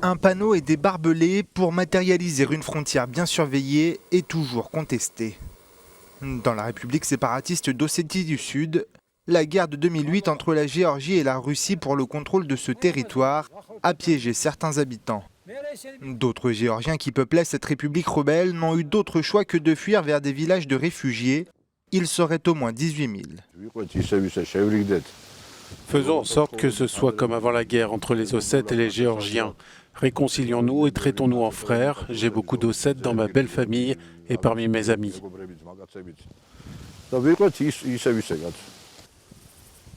Un panneau et des barbelés pour matérialiser une frontière bien surveillée et toujours contestée. Dans la République séparatiste d'Ossétie du Sud, la guerre de 2008 entre la Géorgie et la Russie pour le contrôle de ce territoire a piégé certains habitants. D'autres Géorgiens qui peuplaient cette république rebelle n'ont eu d'autre choix que de fuir vers des villages de réfugiés. Ils seraient au moins 18 000. Faisons en sorte que ce soit comme avant la guerre entre les Ossètes et les Géorgiens. Réconcilions-nous et traitons-nous en frères. J'ai beaucoup d'Ossètes dans ma belle famille et parmi mes amis.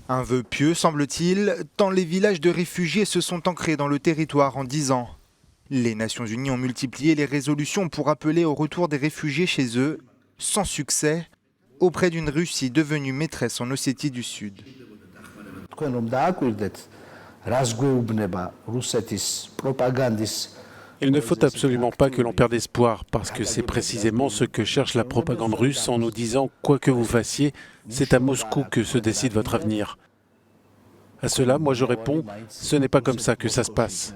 Un vœu pieux, semble-t-il, tant les villages de réfugiés se sont ancrés dans le territoire en 10 ans. Les Nations Unies ont multiplié les résolutions pour appeler au retour des réfugiés chez eux, sans succès, auprès d'une Russie devenue maîtresse en Ossétie du Sud. Il ne faut absolument pas que l'on perde espoir, parce que c'est précisément ce que cherche la propagande russe en nous disant « quoi que vous fassiez, c'est à Moscou que se décide votre avenir ». À cela, moi je réponds « ce n'est pas comme ça que ça se passe ».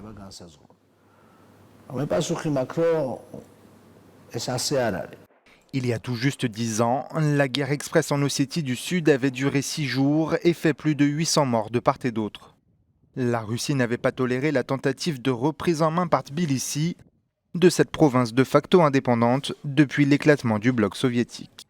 Il y a tout juste 10 ans, la guerre express en Ossétie du Sud avait duré 6 jours et fait plus de 800 morts de part et d'autre. La Russie n'avait pas toléré la tentative de reprise en main par Tbilissi de cette province de facto indépendante depuis l'éclatement du bloc soviétique.